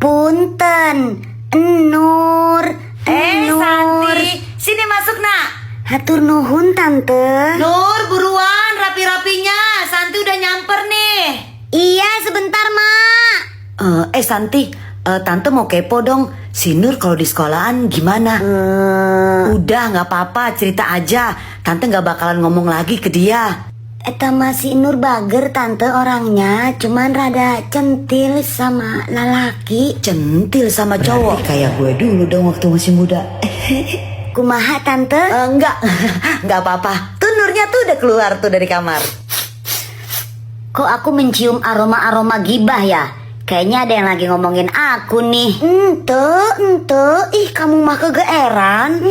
Punten, Nur. Santi, sini masuk nak. Hatur nuhun tante. Nur, buruan rapi-rapinya. Santi udah nyamper nih. Iya sebentar mak. Santi, tante mau kepo dong. Si Nur kalau di sekolahan gimana? Udah nggak apa-apa, cerita aja. Tante nggak bakalan ngomong lagi ke dia. Eta masih Nur bager tante orangnya, cuman rada centil sama lalaki. Centil sama cowok. Kayak gue dulu dong waktu masih muda. Kumaha tante? Enggak, nggak apa-apa. Tuh Nurnya tuh udah keluar tuh dari kamar. Kok aku mencium aroma-aroma gibah ya? Kayaknya ada yang lagi ngomongin aku nih. Ente, ih kamu mah kegeeran.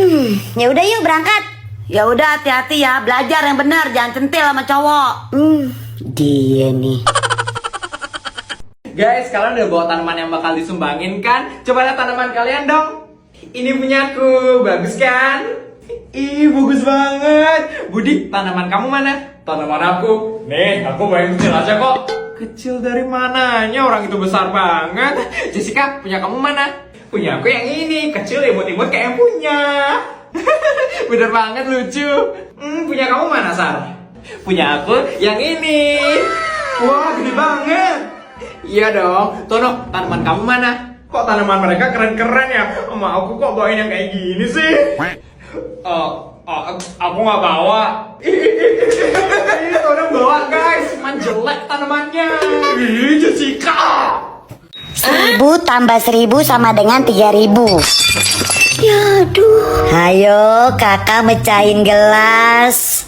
Ya udah yuk berangkat. Ya udah hati-hati ya, belajar yang benar, jangan centil sama cowok. Dia nih. Guys, kalian udah bawa tanaman yang bakal disumbangin kan? Coba lihat tanaman kalian dong. Ini punyaku, bagus kan? Ih, bagus banget. Budi, tanaman kamu mana? Tanaman aku. Nih, aku bayang kecil aja kok. Kecil dari mananya? Orang itu besar banget. Jessica, punya kamu mana? Punya aku yang ini, kecil imut-imut kayak yang punya. Bener banget, lucu. Punya kamu mana, Sar? Punya aku yang ini. Wah, gede banget. Iya dong. Tono, tanaman kamu mana? Kok tanaman mereka keren-keren ya? Sama aku kok bawain yang kayak gini sih? Aku nggak bawa. Tono bawa guys, cuman jelek tanamannya. Ih, Jessica. 1000 tambah 1000 sama dengan 3000. Ya aduh. Ayo kakak mecahin gelas.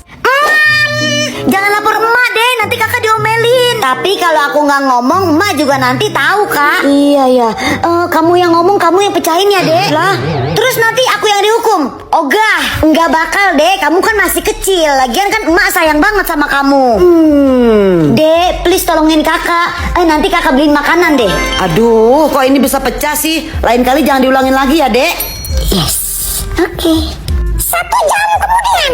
Jangan lapor emak deh, nanti kakak diomelin. Tapi kalau aku nggak ngomong, emak juga nanti tahu kak. Iya ya, kamu yang ngomong, kamu yang pecahin ya deh. Lah, Terus nanti aku yang dihukum. Ogah, nggak bakal deh, kamu kan masih kecil. Lagian kan emak sayang banget sama kamu. Dek, please tolongin kakak. Nanti kakak beliin makanan deh. Aduh, kok ini bisa pecah sih? Lain kali jangan diulangin lagi ya dek. Yes, oke. 1 jam kemudian.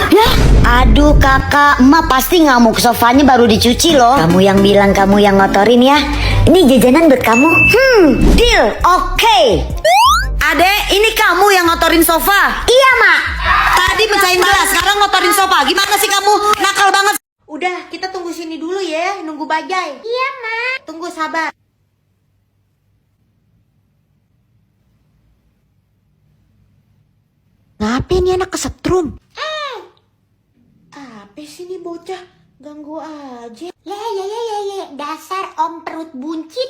Ya, aduh kakak, emak pasti ngamuk, sofanya baru dicuci loh. Kamu yang bilang kamu yang ngotorin ya. Ini jajanan buat kamu. Deal, oke. Adek, ini kamu yang ngotorin sofa. Iya mak. Tadi pecahin gelas, sekarang ngotorin sofa. Gimana sih kamu? Nakal banget. Udah, kita tunggu sini dulu ya, nunggu bajai. Iya mak. Tunggu sabar. Ngapain nih anak kesetrum? Apa sih nih bocah? Ganggu aja. Le, dasar om perut buncit.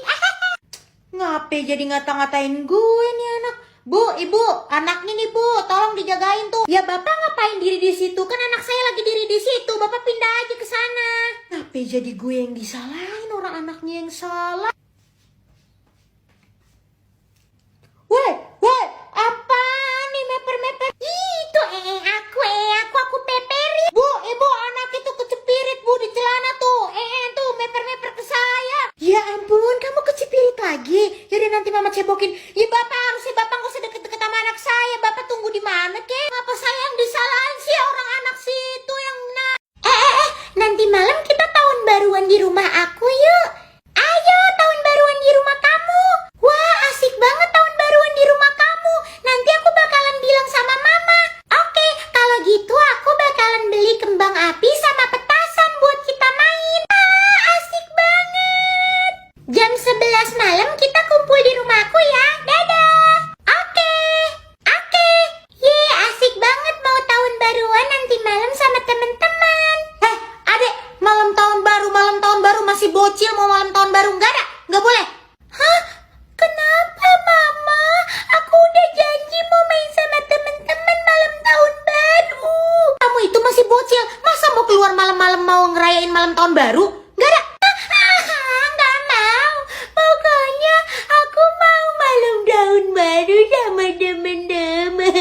Ngapain jadi ngata-ngatain gue nih anak? Bu, ibu, anaknya nih bu, tolong dijagain tuh. Ya bapak ngapain diri di situ? Kan anak saya lagi diri di situ. Bapak pindah aja ke sana. Ngapain jadi gue yang disalahin, orang anaknya yang salah? Woi, apa nih meper-meper? Itu aku peperi. Bu, ibu, anak itu kecepirit bu di celana tuh. Tuh meper-meper ke saya. Ya ampun, kamu kecepirit lagi. Yaudah nanti mama cebokin. Ya bapak harusnya bapak gak usah deket-deket sama anak saya. Bapak tunggu di mana kek? Apa saya yang disalahin sih orang anak situ yang Nanti malam kita tahun baruan di rumah aku yuk. Ayo tahun baruan di rumah kamu. Wah asik banget tahun baruan di rumah kamu. Nanti aku bakalan bilang sama mama. Oke, kalau gitu aku bakalan beli kembang api sama petasan buat kita main. Asik banget. Jam 11 malam kita kumpul di rumahku ya. Dadah. Oke. Ye, asik banget mau tahun baruan nanti malam sama temen-temen. adek, malam tahun baru masih bocil mau malam tahun baru nggak boleh. Hah? Kenapa mama? Aku udah janji mau main sama temen-temen malam tahun baru. Kamu itu masih bocil, masa mau keluar malam-malam mau ngerayain malam tahun baru? Nggak ada. Nggak mau. Pokoknya aku mau malam tahun baru sama temen-temen.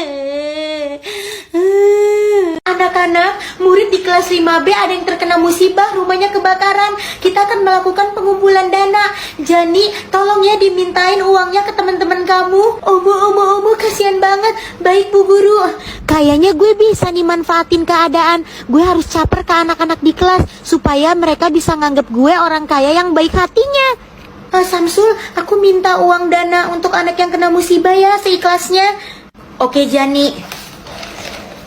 Anak-anak, murid di kelas 5B ada yang terkena musibah, rumahnya kebakaran. Kita akan melakukan pengumpulan dana. Jadi, tolong ya dimintain uangnya ke teman-teman kamu. Omo, kasihan banget. Baik, Bu Guru. Kayaknya gue bisa nih manfaatin keadaan. Gue harus caper ke anak-anak di kelas supaya mereka bisa nganggap gue orang kaya yang baik hatinya. Samsul, aku minta uang dana untuk anak yang kena musibah ya, seikhlasnya. Oke, Jani.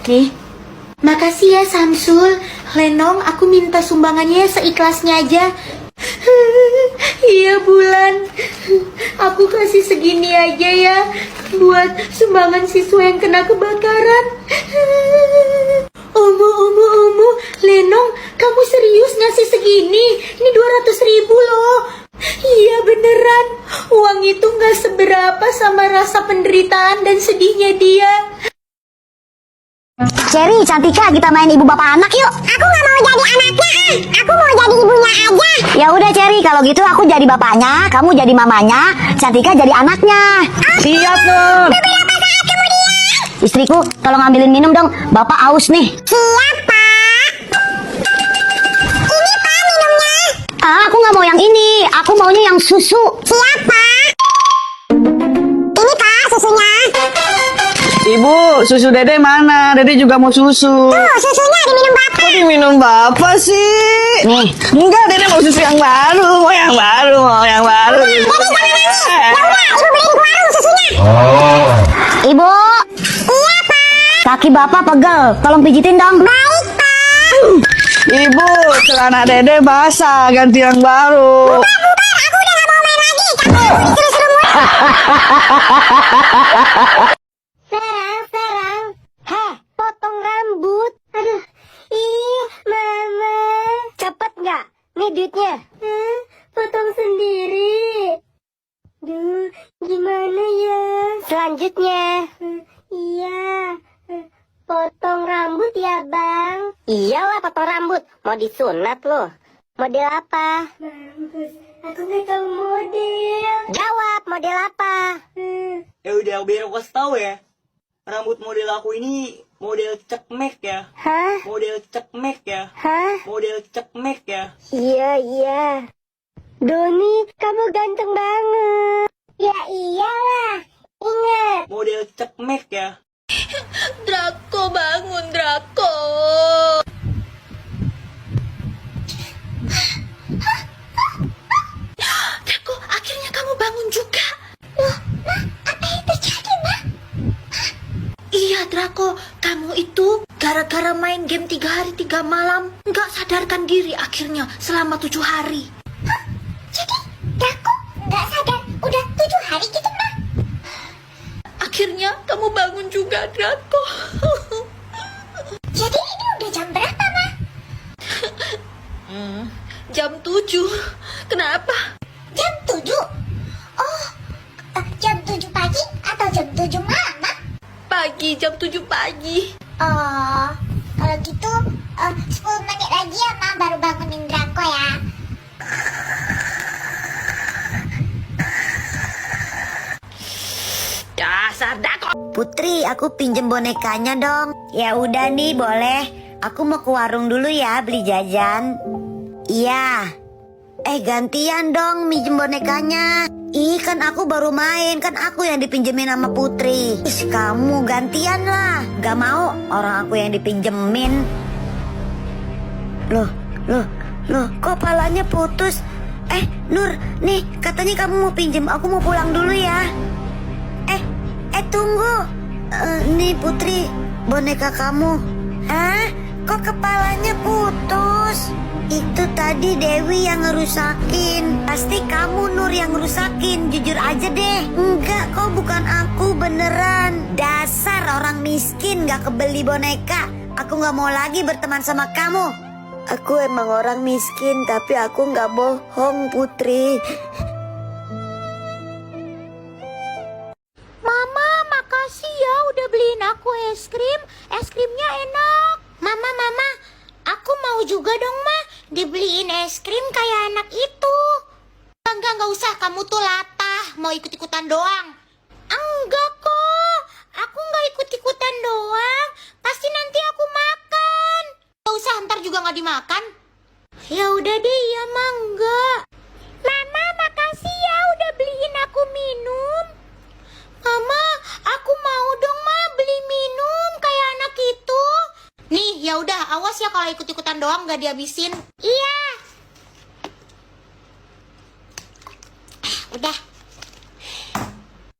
Nih. Makasih ya, Samsul. Lenong, aku minta sumbangannya seikhlasnya aja. Iya, Bulan. Aku kasih segini aja ya buat sumbangan siswa yang kena kebakaran. Omo, Lenong, kamu serius ngasih segini? Ini 200.000 loh. Iya beneran, uang itu gak seberapa sama rasa penderitaan dan sedihnya dia. Cherry, Cantika, kita main ibu bapak anak yuk. Aku nggak mau jadi anaknya, aku mau jadi ibunya aja. Ya udah Cherry, kalau gitu aku jadi bapaknya, kamu jadi mamanya, Cantika jadi anaknya. Siap, Nur. Beberapa saat kemudian. Istriku, tolong ambilin minum dong, bapak aus nih. Siap, Pak. Ini Pak minumnya. Aku nggak mau yang ini, aku maunya yang susu. Siap, Pak. Ini Pak susunya. Ibu, susu Dede mana? Dede juga mau susu. Tuh, susunya diminum Bapak. Kok diminum Bapak sih? Nih. Enggak, Dede mau susu yang baru. Mau yang baru, mau yang baru. Dede jangan nangis. Ya udah, Ibu beliin ke warung susunya. Ibu. Iya, Pak. Kaki Bapak pegel, tolong pijitin dong. Baik, Pak. Ibu, celana Dede basah, ganti yang baru. Bubar, aku udah gak mau main lagi. Capek aku disuruh-suruh mulu. Serang. Heh, potong rambut. Aduh, ih, Mama. Cepet nggak? Nih duitnya. Potong sendiri. Duh, gimana ya? Selanjutnya. Iya. Potong rambut ya, Bang. Iyalah potong rambut. Mau disunat loh. Model apa? Aku nggak tahu model. Jawab, model apa? Ya udah, biar aku kasih tahu ya. Rambut model aku ini model cepmek ya. Hah? Model cepmek ya. Hah? Model cepmek ya. Iya. Doni, kamu ganteng banget. Ya iyalah. Ingat. Model cepmek ya. Draco, bangun Draco. Draco, akhirnya kamu bangun juga. Loh, Ma, apa yang terjadi, Ma? Iya Draco, kamu itu gara-gara main game 3 hari 3 malam nggak sadarkan diri akhirnya selama 7 hari. Jadi, Draco nggak sadar udah 7 hari gitu, Ma? Akhirnya kamu bangun juga Draco. Jadi ini udah jam berapa, Ma? Jam 7. Kenapa? Jam 7? Oh, jam 7 pagi atau jam 7 malam, Ma? Pagi, jam 7 pagi. Oh, kalau gitu 10 menit lagi ya, Ma, baru bangunin Draco ya. Dasar Draco. Putri, aku pinjem bonekanya dong. Ya udah nih, boleh. Aku mau ke warung dulu ya beli jajan. Iya. Gantian dong minjem bonekanya. Ih, kan aku baru main, kan aku yang dipinjemin sama Putri. Ih, kamu gantian lah. Gak mau orang aku yang dipinjemin. Loh, kok palanya putus? Nur, nih katanya kamu mau pinjem, aku mau pulang dulu ya. Tunggu. Nih Putri, boneka kamu. Kok kepalanya putus? Itu tadi Dewi yang ngerusakin. Pasti kamu Nur yang ngerusakin, jujur aja deh. Enggak kok, bukan aku, beneran. Dasar orang miskin gak kebeli boneka. Aku gak mau lagi berteman sama kamu. Aku emang orang miskin, tapi aku gak bohong Putri. Mama, makasih ya udah beliin aku es krim. Es krimnya enak. Mama, aku mau juga dong, Ma. Dibeliin es krim kayak anak itu. Enggak usah, kamu tuh latah. Mau ikut-ikutan doang. Enggak kok, aku nggak ikut-ikutan doang. Pasti nanti aku makan. Gak usah, ntar juga nggak dimakan. Ya udah deh, ya mangga. Mama, makasih ya udah beliin aku minum. Mama, aku mau dong, Ma, beli minum kayak anak itu. Nih, ya udah, awas ya kalau ikut-ikutan doang gak dihabisin. Iya. Udah.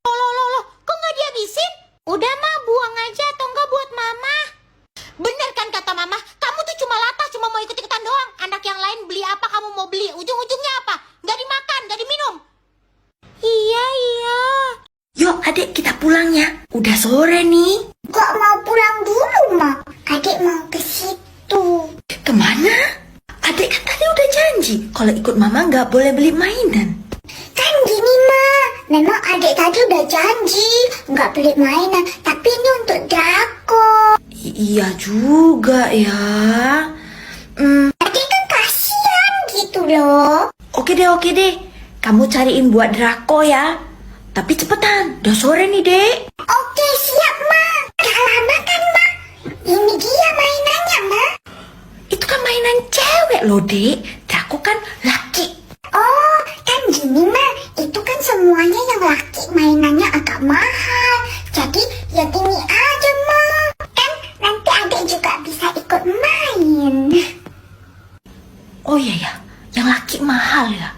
Loh, kok nggak dihabisin? Udah mah, buang aja atau enggak buat mama. Bener kan kata mama, kamu tuh cuma latah, cuma mau ikut-ikutan doang. Anak yang lain beli apa kamu mau beli, ujung-ujungnya apa? Nggak dimakan, nggak diminum. Iya. Yuk adik kita pulang ya. Udah sore nih. Kok mau pulang dulu, Ma? Adik mau ke situ. Kemana? Adik kan tadi udah janji kalau ikut mama nggak boleh beli mainan. Kan gini, Ma. Memang adik tadi udah janji nggak beli mainan, tapi ini untuk Draco. Iya juga ya. Adik kan kasihan gitu loh. Oke deh. Kamu cariin buat Draco ya. Tapi cepetan, udah sore nih dek. Oke, siap, Ma. Gak lama kan, Ma? Ini dia mainannya, Ma. Itu kan mainan cewek loh dek. Draco kan laki. Oh, kan gini, Ma. Itu kan semuanya yang laki mainannya agak mahal. Jadi, yang ini aja, Ma. Kan nanti adik juga bisa ikut main. Oh iya ya, yang laki mahal ya.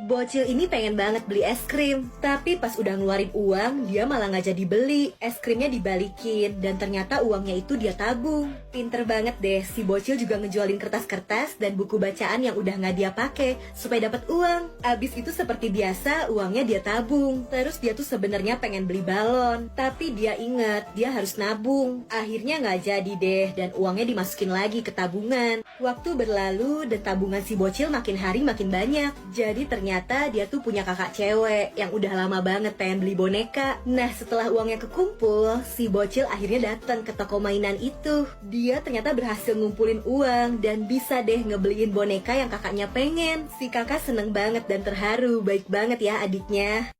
Bocil ini pengen banget beli es krim, tapi pas udah ngeluarin uang, dia malah nggak jadi beli. Es krimnya dibalikin, dan ternyata uangnya itu dia tabung. Pinter banget deh, si bocil juga ngejualin kertas-kertas dan buku bacaan yang udah nggak dia pakai supaya dapat uang. Abis itu seperti biasa, uangnya dia tabung. Terus dia tuh sebenarnya pengen beli balon, tapi dia inget dia harus nabung. Akhirnya nggak jadi deh, dan uangnya dimasukin lagi ke tabungan. Waktu berlalu dan tabungan si bocil makin hari makin banyak. Jadi ternyata dia tuh punya kakak cewek yang udah lama banget pengen beli boneka. Nah, setelah uangnya kekumpul, si bocil akhirnya datang ke toko mainan itu. Dia ternyata berhasil ngumpulin uang dan bisa deh ngebeliin boneka yang kakaknya pengen. Si kakak seneng banget dan terharu, baik banget ya adiknya.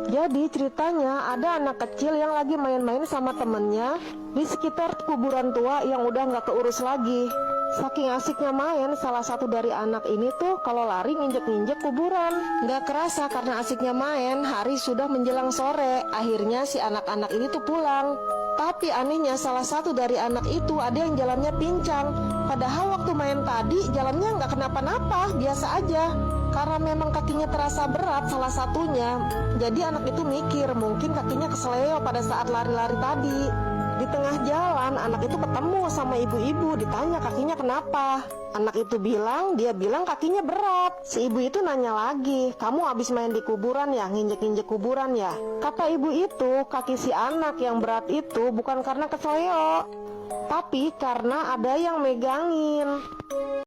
Jadi ceritanya ada anak kecil yang lagi main-main sama temennya di sekitar kuburan tua yang udah nggak keurus lagi. Saking asiknya main, salah satu dari anak ini tuh kalau lari nginjek-nginjek kuburan. Nggak kerasa karena asiknya main, hari sudah menjelang sore. Akhirnya si anak-anak ini tuh pulang. Tapi anehnya salah satu dari anak itu ada yang jalannya pincang. Padahal waktu main tadi jalannya nggak kenapa-napa, biasa aja. Karena memang kakinya terasa berat salah satunya. Jadi anak itu mikir mungkin kakinya kesleo pada saat lari-lari tadi. Di tengah jalan anak itu ketemu sama ibu-ibu, ditanya kakinya kenapa. Anak itu bilang, dia bilang kakinya berat. Si ibu itu nanya lagi, kamu habis main di kuburan ya, nginjek-nginjek kuburan ya? Kata ibu itu, kaki si anak yang berat itu bukan karena kesleo, tapi karena ada yang megangin.